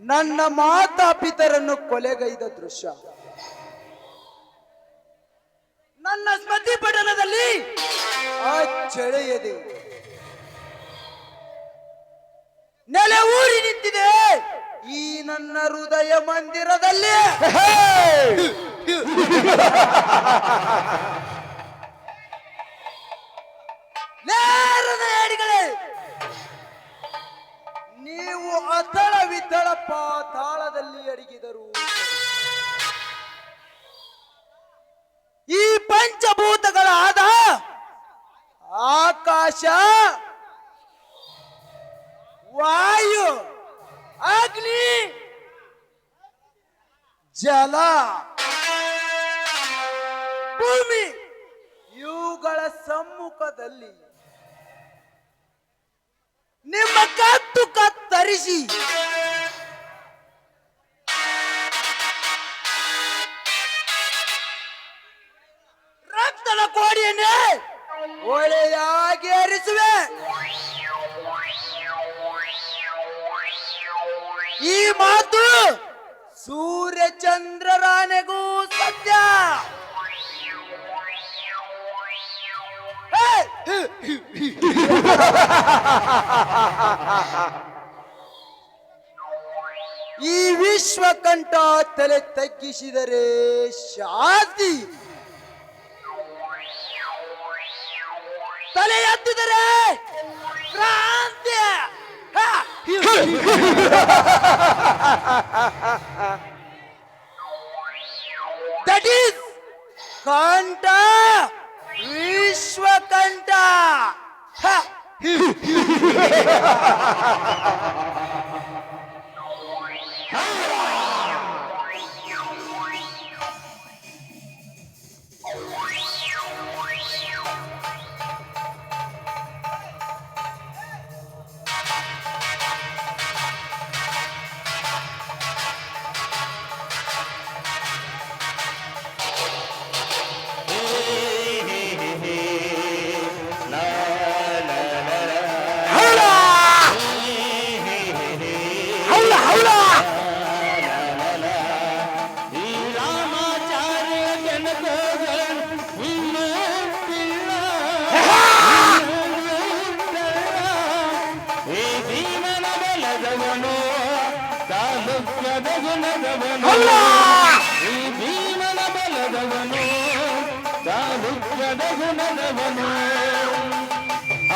ನನ್ನ ಮಾತಾಪಿತರನ್ನು ಕೊಲೆಗೈದ ದೃಶ್ಯ ನನ್ನ ಸ್ಮೃತಿ ಪಟಲದಲ್ಲಿ ಅಚ್ಚಳಿಯದೆ ನೆಲೆ ಊರಿ ನಿಂತಿದೆ ಈ ನನ್ನ ಹೃದಯ ಮಂದಿರದಲ್ಲಿ. ಹೃದಯಾಡಿಗಳೇ, ನೀವು ಅತಳ ವಿತಳ ಪಾತಾಳದಲ್ಲಿ ಅಡಗಿದರು ಈ ಪಂಚಭೂತಗಳಾದ ಆಕಾಶ, ವಾಯು, ಅಗ್ನಿ, ಜಲ, ಭೂಮಿ ಇವುಗಳ ಸಮ್ಮುಖದಲ್ಲಿ ನಿಮ್ಮ ಕತ್ತು ಕತ್ತರಿಸಿ ರಕ್ತದ ಕೋಡಿಯನ್ನೇ ಒಳೆಯಾಗಿ ಹರಿಸುವೆ. ಈ ಮಾತು ಸೂರ್ಯಚಂದ್ರರಾನೆಗೂ ಸತ್ಯ. ಈ ವಿಶ್ವಕಂಠ ತಲೆ ತಗ್ಗಿಸಿದರೆ ಶಾಂತಿ, ತಲೆ ಎತ್ತಿದರೆ ಕ್ರಾಂತಿ. ದಟ್ ಈಸ್ ಕಂಠ, ವಿಶ್ವಕಂಠ.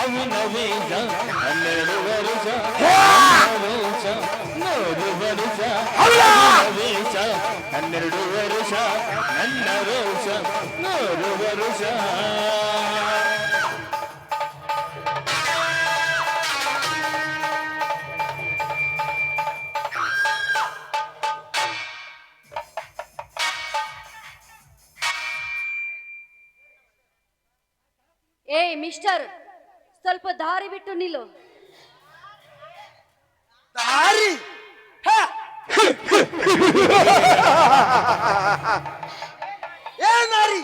ಅವಿನವೀಜ 12 ವರ್ಷ 100 ವರ್ಷ ಅವಿನವೀಜ 12 ವರ್ಷ ನನ್ನ ರೋಷ 100 ವರ್ಷ. ಏ ಮಿಸ್ಟರ್, ಸ್ವಲ್ಪ ದಾರಿ ಬಿಟ್ಟು ನಿಲ್ಲು. ದಾರಿ? ಏನಾರಿ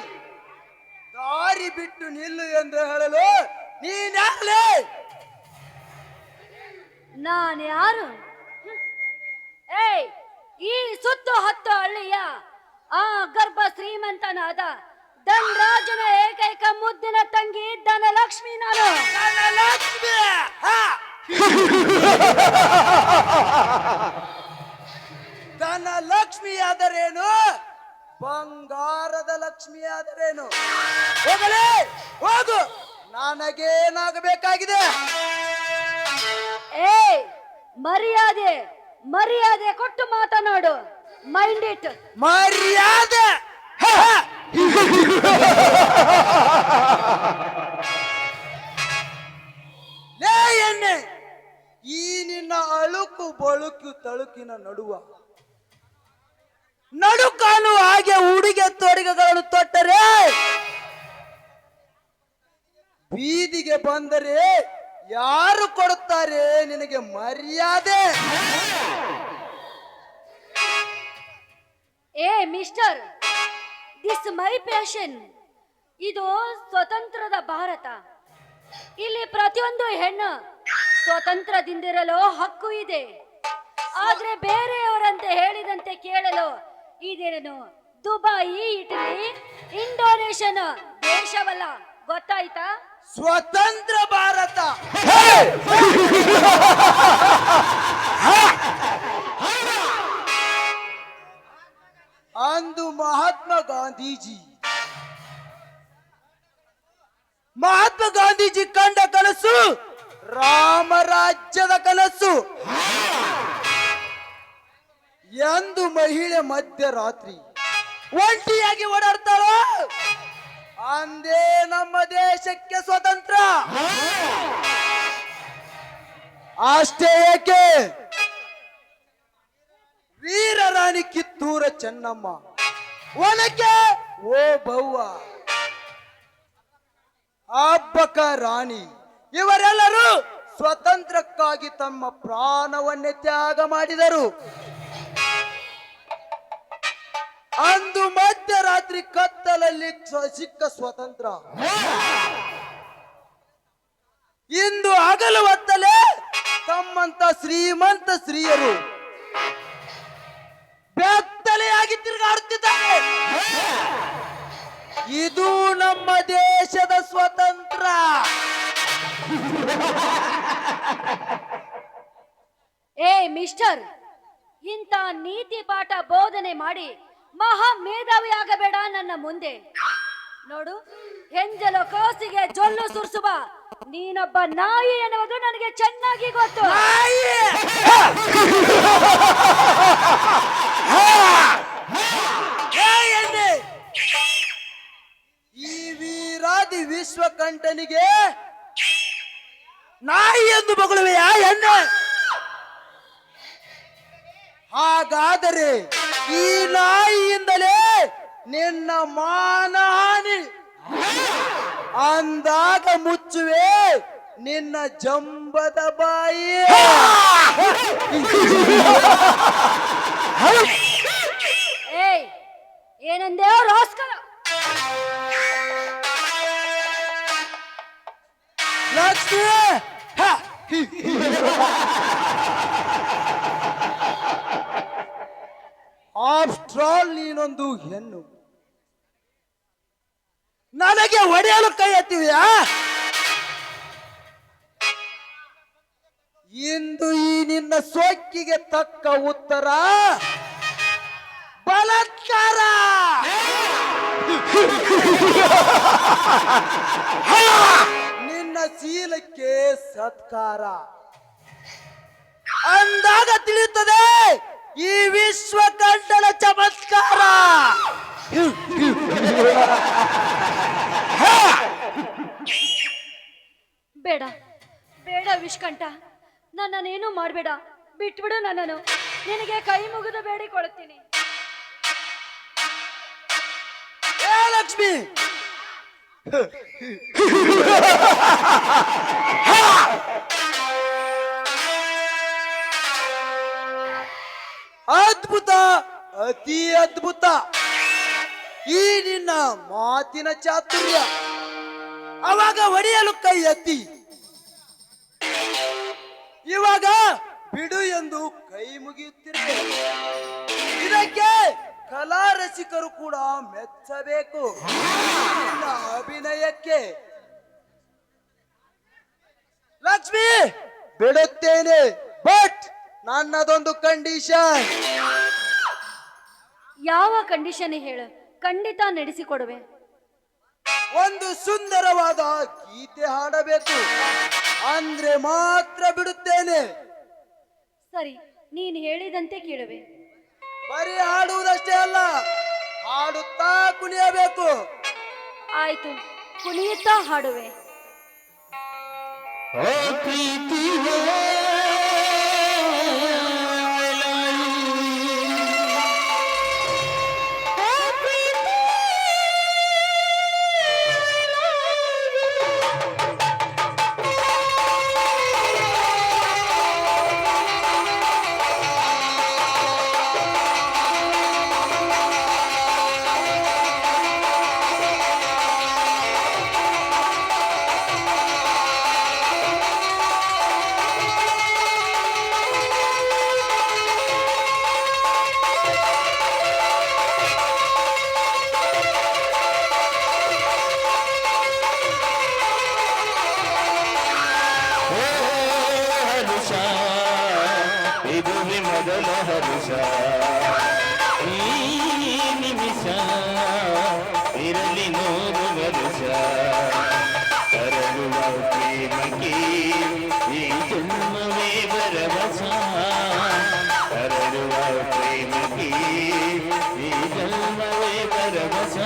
ದಾರಿ ಬಿಟ್ಟು ನಿಲ್ಲು ಎಂದು ಹೇಳಲು ನೀನ್ಯಾರಲೇ? ನಾನು ಯಾರು? ಏಯ್, ಈ ಸುತ್ತು ಹತ್ತು ಹಳ್ಳಿಯ ಆ ಗರ್ಭ ಶ್ರೀಮಂತನಾದ ಧನರಾಜನ ಏಕೈಕ ಮುದ್ದಿನ ತಂಗಿ ಧನಲಕ್ಷ್ಮಿ ನಾನು. ಧನಲಕ್ಷ್ಮಿ? ಧನಲಕ್ಷ್ಮಿ ಆದರೇನು, ಬಂಗಾರದ ಲಕ್ಷ್ಮಿ ಆದರೇನು? ಹೋಗಲೇ ಹೋಗು, ನನಗೇನಾಗಬೇಕಾಗಿದೆ? ಏಯ್, ಮರ್ಯಾದೆ ಮರ್ಯಾದೆ ಕೊಟ್ಟು ಮಾತನಾಡು. Mind it. ಮರ್ಯಾದೆ? ಲೇ ಎಣ್ಣೆ, ಈ ನಿನ್ನ ಅಳುಕು ಬಳುಕು ತಳುಕಿನ ನಡುಕಾನು ಹಾಗೆ ಉಡುಗೆ ತೊಡುಗೆಗಳನ್ನು ತೊಟ್ಟರೆ, ಬೀದಿಗೆ ಬಂದರೆ ಯಾರು ಕೊಡುತ್ತಾರೆ ನಿನಗೆ ಮರ್ಯಾದೆ? ಏ ಮಿಸ್ಟರ್, ದಿಸ್ ಮೈ ಪ್ಯಾಷನ್. ಇದು ಸ್ವತಂತ್ರದ ಭಾರತ. ಇಲ್ಲಿ ಪ್ರತಿಯೊಂದು ಹೆಣ್ಣು ಸ್ವತಂತ್ರದಿಂದಿರಲು ಹಕ್ಕು ಇದೆ. ಆದ್ರೆ ಬೇರೆಯವರಂತೆ ಹೇಳಿದಂತೆ ಕೇಳಲು ಇದೇನು ದುಬಾಯಿ, ಇಟಲಿ, ಇಂಡೋನೇಷಿಯನ್ ದೇಶವಲ್ಲ, ಗೊತ್ತಾಯ್ತಾ? ಸ್ವತಂತ್ರ ಭಾರತ. ಅಂದು ಮಹಾತ್ಮ ಗಾಂಧೀಜಿ ಕಂಡ ಕನಸು ರಾಮರಾಜ್ಯದ ಕನಸು. ಎಂದು ಮಹಿಳೆ ಮಧ್ಯರಾತ್ರಿ ಒಂಟಿಯಾಗಿ ಓಡಾಡ್ತಾಳೋ ಅಂದೇ ನಮ್ಮ ದೇಶಕ್ಕೆ ಸ್ವತಂತ್ರ. ಅಷ್ಟೇ ಏಕೆ, ವೀರರಾಣಿ ಕಿತ್ತೂರ ಚೆನ್ನಮ್ಮ, ಒನಕೆ ಓಬವ್ವ, ಅಬ್ಬಕ್ಕ ರಾಣಿ ಇವರೆಲ್ಲರೂ ಸ್ವತಂತ್ರಕ್ಕಾಗಿ ತಮ್ಮ ಪ್ರಾಣವನ್ನೇ ತ್ಯಾಗ ಮಾಡಿದರು. ಅಂದು ಮಧ್ಯರಾತ್ರಿ ಕತ್ತಲಲ್ಲಿ ಸಿಕ್ಕ ಸ್ವಾತಂತ್ರ್ಯ ಇಂದು ಹಗಲು ಹೊತ್ತಲೇ ತಮ್ಮಂತ ಶ್ರೀಮಂತ ಸ್ತ್ರೀಯರು ಬೆತ್ತಲೆಯಾಗಿ ತಿರುಗಾಡುತ್ತಿದ್ದಾರೆ. ಇದು ನಮ್ಮ ದೇಶದ ಸ್ವತಂತ್ರ. ಏ ಮಿಸ್ಟರ್, ಇಂಥ ನೀತಿ ಪಾಠ ಬೋಧನೆ ಮಾಡಿ ಮಹಾ ಮೇಧಾವಿ ಆಗಬೇಡ ನನ್ನ ಮುಂದೆ. ನೋಡು, ಹೆಂಜಲು ಕಾಸಿಗೆ ಜೊಲ್ಲು ಸುರಿಸುವ ನೀನೊಬ್ಬ ನಾಯಿ ಎನ್ನುವುದು ನನಗೆ ಚೆನ್ನಾಗಿ ಗೊತ್ತು. ಈ ವೀರಾದಿ ವಿಶ್ವಕಂಠನಿಗೆ ನಾಯಿ ಎಂದು ಬಗಳುವೆಯಾ ಎಣ್ಣೆ? ಹಾಗಾದರೆ ಈ ನಾಯಿಯಿಂದಲೇ ನಿನ್ನ ಮಾನಹಾನಿ ಅಂದಾಗ ಮುಚ್ಚುವೆ ನಿನ್ನ ಜಂಬದ ಬಾಯಿ. ಏಯ್, ಏನಂದೇ ರಾಸ್ಕಲ? ಲಕ್ಷ್ಮಿ, ಆಫ್ಟರ್ ಆಲ್ ನೀನೊಂದು ಹೆಣ್ಣು, ನನಗೆ ಒಡೆಯಲು ಕೈ ಎತ್ತಿವೆಯಾ? ಇಂದು ಈ ನಿನ್ನ ಸೋಕ್ಕಿಗೆ ತಕ್ಕ ಉತ್ತರ ಬಲಾತ್ಕಾರ. ನಿನ್ನ ಶೀಲಕ್ಕೆ ಸತ್ಕಾರ ಅಂದಾಗ ತಿಳಿಯುತ್ತದೆ ಈ ವಿಶ್ವಕಂಠನ ಚಮತ್ಕಾರ. ಬೇಡ ಬೇಡ ವಿಷ್ಕಂಠ, ನನ್ನನ್ನೇನು ಮಾಡಬೇಡ, ಬಿಟ್ಬಿಡು ನನ್ನನ್ನು. ನಿನಗೆ ಕೈ ಮುಗಿದು ಬೇಡಿಕೊಳ್ಳುತ್ತೀನಿ. ಏ ಲಕ್ಷ್ಮಿ, ಅದ್ಭುತ, ಅತಿ ಅದ್ಭುತ ಈ ನಿನ್ನ ಮಾತಿನ ಚಾತುರ್ಯ. ಅವಾಗ ಹೊಡೆಯಲು ಕೈ ಎತ್ತಿ, ಇವಾಗ ಬಿಡು ಎಂದು ಕೈ ಮುಗಿಯುತ್ತಿರುವೆ. ಇದಕ್ಕೆ ಕಲಾ ರಸಿಕರು ಕೂಡ ಮೆಚ್ಚಬೇಕು. ನಿನ್ನ ಅಭಿನಯಕ್ಕೆ ಲಕ್ಷ್ಮಿ ಬಿಡುತ್ತೇನೆ, ಬಟ್ ನನ್ನದೊಂದು ಕಂಡೀಷನ್. ಯಾವ ಕಂಡೀಷನ್ ಹೇಳು, ಖಂಡಿತ ನಡೆಸಿಕೊಡುವೆ. ಒಂದು ಸುಂದರವಾದ ಗೀತೆ ಹಾಡಬೇಕು, ಅಂದ್ರೆ ಮಾತ್ರ ಬಿಡುತ್ತೇನೆ. ಸರಿ, ನೀನು ಹೇಳಿದಂತೆ ಕೇಳುವೆ. ಬರೀ ಹಾಡುವುದಷ್ಟೇ ಅಲ್ಲ, ಹಾಡುತ್ತಾ ಕುಣಿಯಬೇಕು. ಆಯ್ತು, ಕುಣಿಯುತ್ತಾ ಹಾಡುವೆ. ಓ ಪ್ರೀತಿಯೇ ಇದುವೆ ಮೊದಲ ಹರುಷ ಈ ನಿಮಿಷ ಇರಲಿ ನೂರು ವರುಷ ತರಳುವ ಪ್ರೇಮಕ್ಕೆ ಈ ಜನ್ಮವೇ ಭರವಸ ತರಳುವ ಪ್ರೇಮಕ್ಕೆ ಈ ಜನ್ಮವೇ ಭರವಸ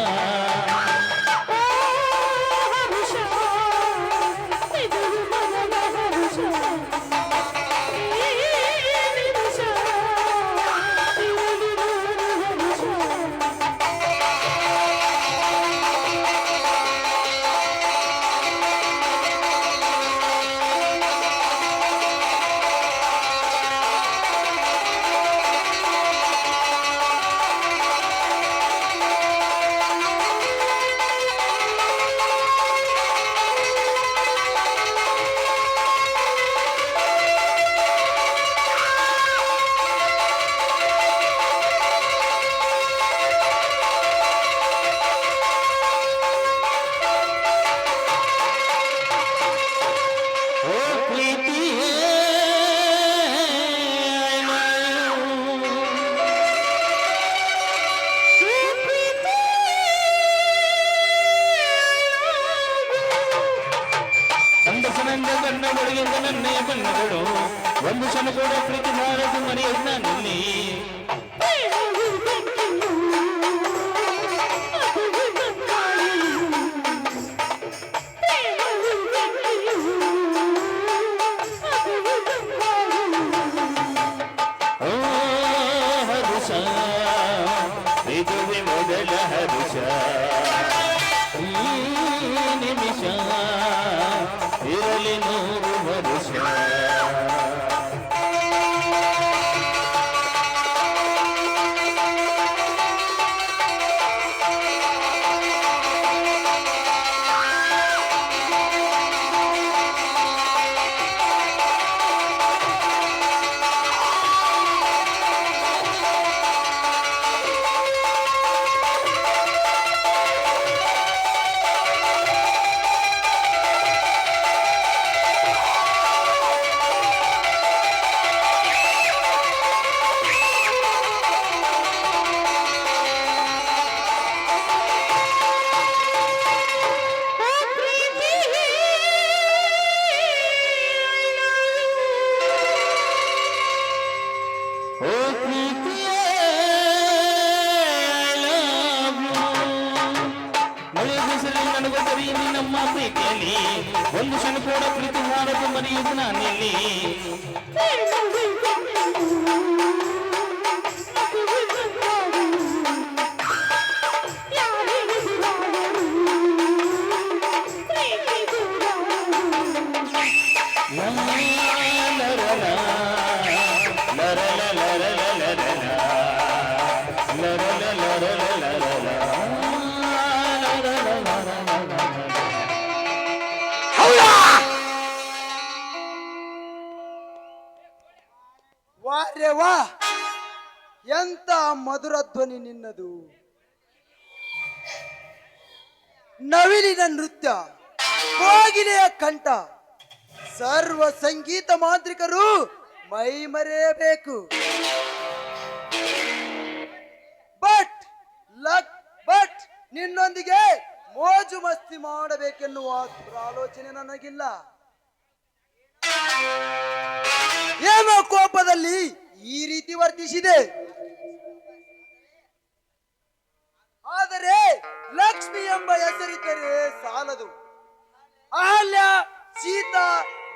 ಬಣ್ಣಗಳಿಂದ ನನ್ನೇ ಬಣ್ಣಗಳು ಒಂದು ಕ್ಷಣ ಕೂಡ ಪ್ರೀತಿ ಮಾಡದು ಮರೆಯದು ನಾನಲ್ಲಿ ಓ ಹರುಷ ಇದುವೆ ಮೊದಲ ಹರುಷ ಈ ನಿಮಿಷ ಇರಲಿ ನೂರು ವರುಷ ನಮ್ಮ ಪ್ರೀತಿಯಲ್ಲಿ ಒಂದು ಕ್ಷಣ ಕೂಡ ಪ್ರೀತಿ ಮಾಡದು ಮರೆಯುವುದು ನಾನಿಲ್ಲಿ ವಾರೆ ವಾ, ಎಂತ ಮಧುರ ಧ್ವನಿ ನಿನ್ನದು. ನವಿಲಿನ ನೃತ್ಯ, ಕೋಗಿಲೆಯ ಕಂಠ, ಸರ್ವ ಸಂಗೀತ ಮಾಂತ್ರಿಕರು ಮೈ ಮರೆಯಬೇಕು. ಬಟ್ ನಿನ್ನೊಂದಿಗೆ ಮೋಜು ಮಸ್ತಿ ಮಾಡಬೇಕೆನ್ನುವ ಆಲೋಚನೆ ನನಗಿಲ್ಲ. ಏನೋ ಕೋಪದಲ್ಲಿ ಈ ರೀತಿ ವರ್ತಿಸಿದೆ. ಆದರೆ ಲಕ್ಷ್ಮಿ ಎಂಬ ಹೆಸರಿದ್ದರೆ ಸಾಲದು. ಅಹಲ್ಯ, ಸೀತಾ,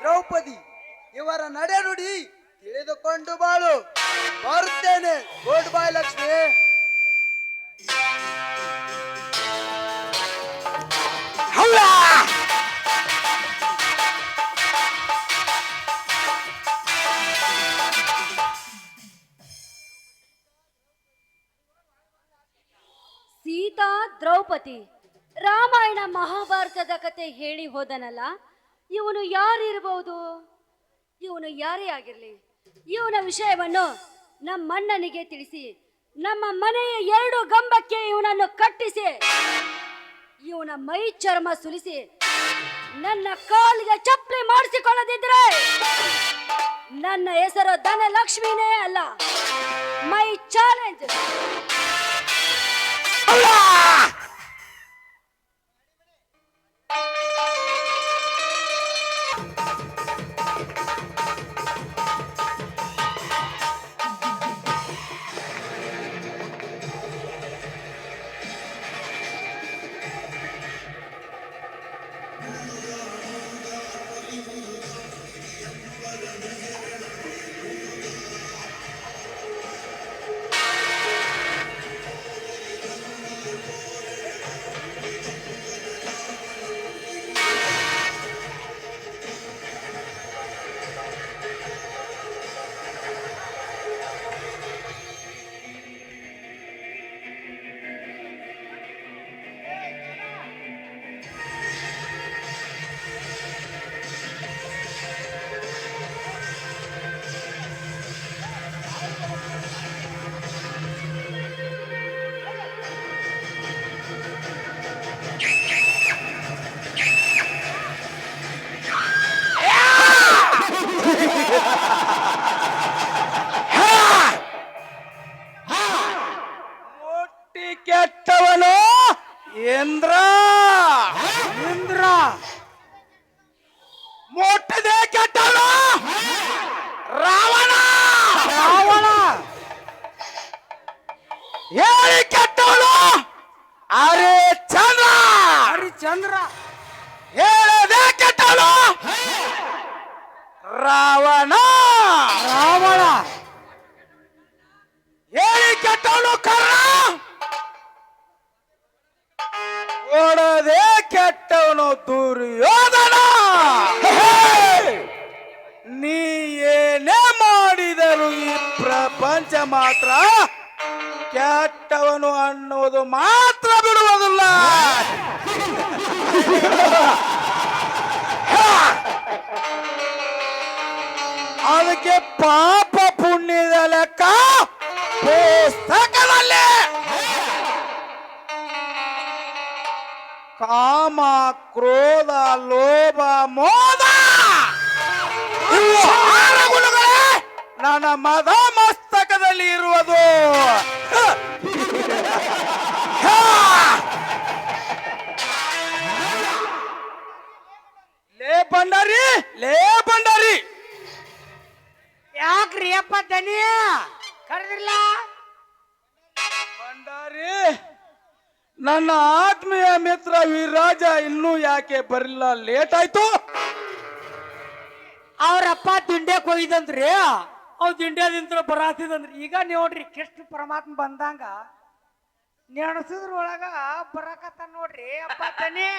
ದ್ರೌಪದಿ ಇವರ ನಡೆನುಡಿ ತಿಳಿದುಕೊಂಡು ಬಾಳು. ಬರುತ್ತೇನೆ. Good bye Lakshmi. ಸೀತಾ, ದ್ರೌಪದಿ, ರಾಮಾಯಣ ಮಹಾಭಾರತದ ಕತೆ ಹೇಳಿ ಹೋದನಲ್ಲ, ಇವನು ಯಾರಿರಬಹುದು? ಇವನು ಯಾರೇ ಆಗಿರಲಿ, ಇವನ ವಿಷಯವನ್ನು ನಮ್ಮಣ್ಣನಿಗೆ ತಿಳಿಸಿ ನಮ್ಮ ಮನೆಯ 2 ಗಂಬಕ್ಕೆ ಇವನನ್ನು ಕಟ್ಟಿಸಿ ಇವನ ಮೈ ಚರ್ಮ ಸುಲಿಸಿ ನನ್ನ ಕಾಲಿಗೆ ಚಪ್ಪಲಿ ಮಾಡಿಸಿಕೊಳ್ಳದಿದ್ರೆ ನನ್ನ ಹೆಸರು ಧನಲಕ್ಷ್ಮಿನೇ ಅಲ್ಲ. My challenge. ಒಟ್ಟಿ ಕೆಟ್ಟವನು ಇಂದ್ರ. ಇಂದ್ರ ಮುಟ್ಟದೆ ಕೆಟ್ಟವನು ರಾವಣ. ರಾವಣ ಹೇಳಿ ಕೆಟ್ಟವನು ಹರಿಶ್ಚಂದ್ರ. ಹರಿಶ್ಚಂದ್ರ ಹೇಳದೆ ಕೆಟ್ಟವನು ರಾವಣ. ರಾವಣ ಹೇಳಿ ಕೆಟ್ಟವನು ಕರ್ಣ. ಓಡದೆ ಕೆಟ್ಟವನು ದುರ್ಯೋಧನ. ನೀ ಏನೇ ಮಾಡಿದರು ಈ ಪ್ರಪಂಚ ಮಾತ್ರ ಕೆಟ್ಟವನು ಅನ್ನುವುದು ಮಾತ್ರ ಬಿಡುವುದಿಲ್ಲ. ಅದಕ್ಕೆ ಪಾಪ ಪುಣ್ಯದ ಲೆಕ್ಕ ಪುಸ್ತಕದಲ್ಲಿ. ಕಾಮ ಕ್ರೋಧ ಲೋಭ ಮೋದ ಇವು 6 ಗುಣಗಳೇ ನನ್ನ ಮದ ಮಸ್ತಕದಲ್ಲಿ ಇರುವುದು. ಲೇ ಭಂಡಾರಿ, ಲೇ ಭಂಡಾರಿ. ಯಾಕ್ರಿ ಅಪ್ಪ ದನಿ ಕರೆದಿಲ್ಲ? ಭಂಡಾರಿ, ನನ್ನ ಆತ್ಮೀಯ ಮಿತ್ರ ವಿರಾಜ ಇನ್ನೂ ಯಾಕೆ ಬರಲಿಲ್ಲ? ಲೇಟ್ ಆಯ್ತು. ಅವ್ರಪ್ಪ ದಿಂಡ್ಯಕ್ ಹೋಗಿದಂದ್ರಿ. ಅವ್ ದಿಂಡ್ಯದಿಂದ ಬರಾತಿದಂದ್ರಿ. ಈಗ ನೋಡ್ರಿ ಕೃಷ್ಣ ಪರಮಾತ್ಮ ಬಂದಂಗ ನೆಣಸಿದ್ರೊಳಗ ಬರಾಕತ್ತ ನೋಡ್ರಿ ಅಪ್ಪ ದನಿ.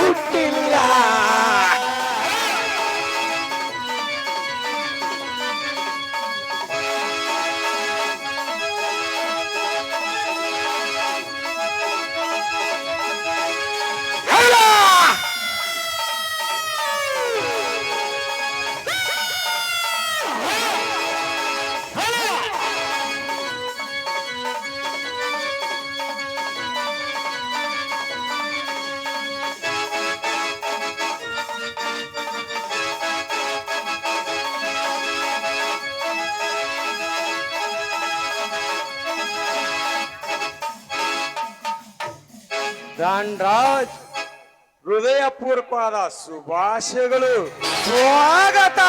ಹುಟ್ಟಿಲ್ಲ ಧನ್ರಾಜ್, ಹೃದಯಪೂರ್ವಕವಾದ ಶುಭಾಶಯಗಳು. ಸ್ವಾಗತ,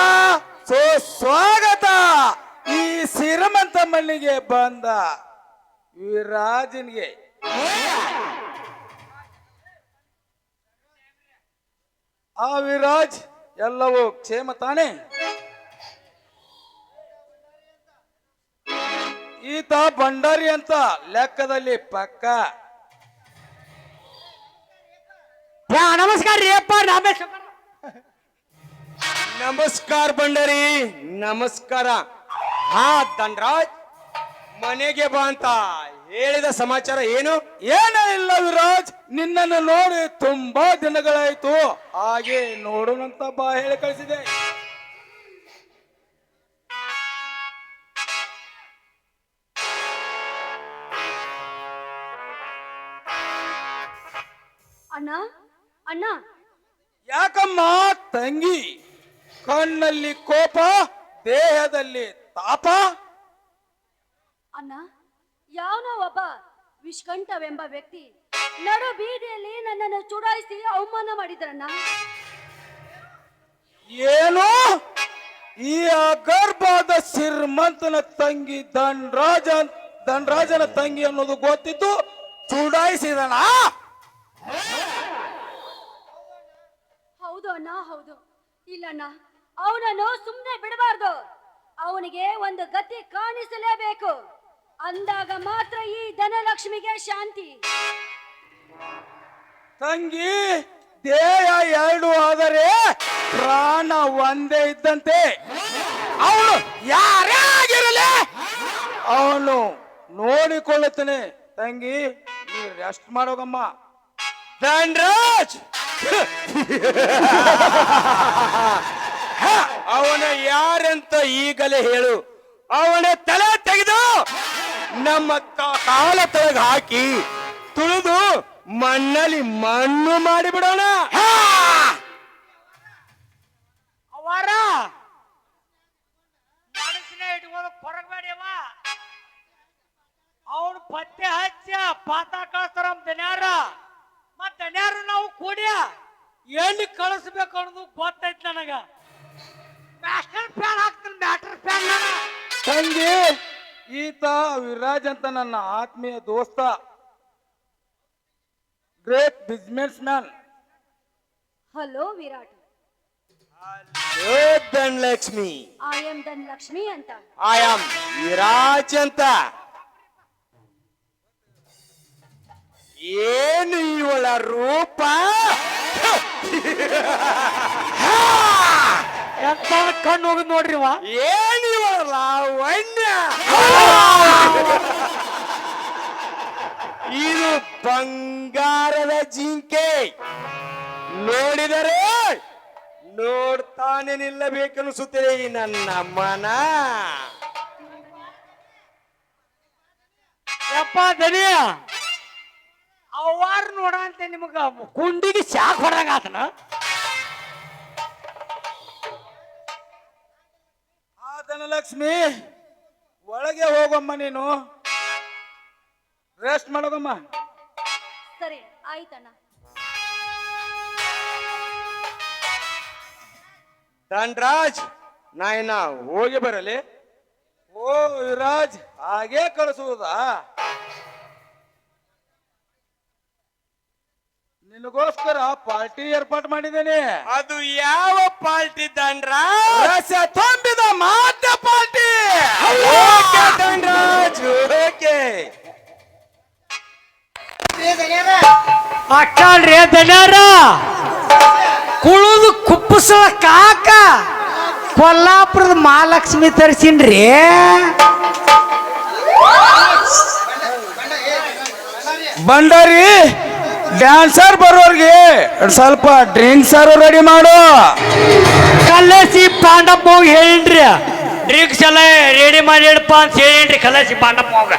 ಸುಸ್ವಾಗತ. ಈ ಸಿರಮಂತ ಮಣ್ಣಿಗೆ ಬಂದ ವಿರಾಜನಿಗೆ ಆ ವಿರಾಜ್ ಎಲ್ಲವೂ ಕ್ಷೇಮ ತಾನೆ? ಈತ ಭಂಡಾರಿ ಅಂತ ಲೆಕ್ಕದಲ್ಲಿ ಪಕ್ಕ. ನಮಸ್ಕಾರ ರೀ ಅಪ್ಪ. ನಮಸ್ಕಾರ ಭಂಡಾರಿ, ನಮಸ್ಕಾರ. ಹಾ ಧನ್ರಾಜ್, ಮನೆಗೆ ಬಾ ಅಂತ ಹೇಳಿದ ಸಮಾಚಾರ ಏನು? ಏನೇ ಇಲ್ಲ ವಿರಾಜ್, ನಿನ್ನನ್ನು ನೋಡಿ ತುಂಬಾ ದಿನಗಳಾಯ್ತು, ಹಾಗೆ ನೋಡೋಣಂತ ಬಾ ಹೇಳಿ ಕಳಿಸಿದೆ. ಅಣ್ಣ ಅಣ್ಣ, ಯಾಕಮ್ಮ ತಂಗಿ, ಕಣ್ಣಲ್ಲಿ ಕೋಪ, ದೇಹದಲ್ಲಿ ತಾಪ? ಅಣ್ಣ, ಯಾವನೋ ಒಬ್ಬ ವಿಷ್ಕಂಠವೆಂಬ ವ್ಯಕ್ತಿ ನಡು ಬೀದಿಯಲ್ಲಿ ನನ್ನನ್ನು ಚುಡಾಯಿಸಿ ಅವಮಾನ ಮಾಡಿದ್ರಣ್ಣ. ಏನು? ಈ ಅಗರ್ಭಾದ ಶ್ರೀಮಂತನ ತಂಗಿ ಧನರಾಜನ ತಂಗಿ ಅನ್ನೋದು ಗೊತ್ತಿದ್ದು ಚುಡಾಯಿಸಿದಣ? ಹೌದು ಅಣ್ಣ, ಹೌದು. ಇಲ್ಲಣ್ಣ, ಅವನನ್ನು ಸುಮ್ಮನೆ ಬಿಡಬಾರ್ದು. ಅವನಿಗೆ ಒಂದು ಗತಿ ಕಾಣಿಸಲೇಬೇಕು. ಅಂದಾಗ ಮಾತ್ರ ಈ ಧನಲಕ್ಷ್ಮಿಗೆ ಶಾಂತಿ. ತಂಗಿ, ದೇಹ ಎರಡು ಆದರೆ ಪ್ರಾಣ ಒಂದೇ ಇದ್ದಂತೆ. ಅವನು ಯಾರೇ ಆಗಿರಲಿ ಅವನು ನೋಡಿಕೊಳ್ಳುತ್ತಾನೆ. ತಂಗಿ, ನೀ ರೆಸ್ಟ್ ಮಾಡೋಗಮ್ಮ. ಧನರಾಜ್ ಅವನ ಯಾರಂತ ಈಗಲೇ ಹೇಳು. ಅವನ ತಲೆ ತೆಗೆದು ನಮ್ಮ ಕಾಲ ತೆಗೆದು ಹಾಕಿ ತುಳಿದು ಮಣ್ಣಲ್ಲಿ ಮಣ್ಣು ಮಾಡಿಬಿಡೋಣ. ಅವರ ಮನಸ್ಸಿನ ಇಟ್ಕೊಂಡು ಕೊರಗಬೇಡಿಯವ. ಅವನು ಪತ್ತೆ ಹಚ್ಚ ಪಾತ ಕಳಿಸ್ತಾರ ದನ್ಯಾರ. ಮತ್ ದನ್ಯಾರು ನಾವು ಕೂಡ್ಯ ಎಲ್ಲಿ ಕಳಿಸ್ಬೇಕು ಅನ್ನೋದು ಗೊತ್ತೈತಿ ನನಗ. ಮ್ಯಾಸ್ಟರ್ ಪ್ಯಾನ್ ಹಾಕ್ತೀನಿ, ಮ್ಯಾಟರ್ ಪ್ಯಾನ್. ತಂಗಿ, ಈತ ವಿರಾಜ್ ಅಂತ ನನ್ನ ಆತ್ಮೀಯ ದೋಸ್ತ, great businessman. Hello Virat, Dhanalakshmi. I am Dhanalakshmi ಅಂತ. ಐ ಆಮ್ ವಿರಾಜ್ ಅಂತ. ಏನು ಇವಳ ರೂಪ! ಎಂತ ಕಣ್ಣು ಹೋಗಿ ನೋಡ್ರಿ ವಾ. ಏನು ಇವಳ ಲಾವಣ್ಯ! ಇದು ಬಂಗಾರದ ಜಿಂಕೆ. ನೋಡಿದರೆ ನೋಡ್ತಾನೆ ನಿಲ್ಲಬೇಕನ್ನಿಸುತ್ತದೆ ಈ ನನ್ನ ಮನ. ಯಪ್ಪ ದನಿಯ, ಅವಾರು ನೋಡಂತೆ ನಿಮಗ ಕುಂಡಿಗೆ ಶಾಕ್ ಹೊಡಂಗ ಆತನ. ಆ ಧನಲಕ್ಷ್ಮಿ, ಒಳಗೆ ಹೋಗಮ್ಮ, ನೀನು ರೆಸ್ಟ್ ಮಾಡೋಗಮ್ಮ. ಸರಿ ಆಯ್ತಣ್ಣ. ಧನರಾಜ್, ನಾ ಇನ್ನ ಹೋಗಿ ಬರಲಿ. ಓ ವಿರಾಜ್, ಹಾಗೆ ಕಳಿಸುವುದಾ? ನಿನಗೋಸ್ಕರ ಪಾರ್ಟಿ ಏರ್ಪಾಟ್ ಮಾಡಿದ್ದೇನೆ. ಅದು ಯಾವ ಪಾರ್ಟಿ ಧನರಾಜ್? ರಸ ತುಂಬಿದ ಮಾತ್ರ ಪಾರ್ಟಿ. Okay Dhanraj, okay. ಅಟ್ಟಲ್ರಿ ದನ್ಯಾರ, ಕುಳುದು ಕುಪ್ಪಸಳ ಕಾಕ ಕೊಲ್ಲಾಪುರದ ಮಹಾಲಕ್ಷ್ಮಿ ತರಿಸಿನ್ರಿ. ಬಂಡಾರಿ, ಡ್ಯಾನ್ಸರ್ ಬರೋರ್ಗೆ ಸ್ವಲ್ಪ ಡ್ರಿಂಕ್ಸ್ ರೆಡಿ ಮಾಡು. ಕಲಸಿ ಪಾಂಡಪ್ಪ ಹೋಗಿ ಹೇಳಿನ್ರಿ, ಡ್ರಿಂಕ್ಸ್ ಎಲ್ಲ ರೆಡಿ ಮಾಡಿ ಇಡಪ್ಪ ಅಂತ ಹೇಳಿನ್ರಿ ಕಲಸಿ ಪಾಂಡಪ್ಪ ಹೋಗ.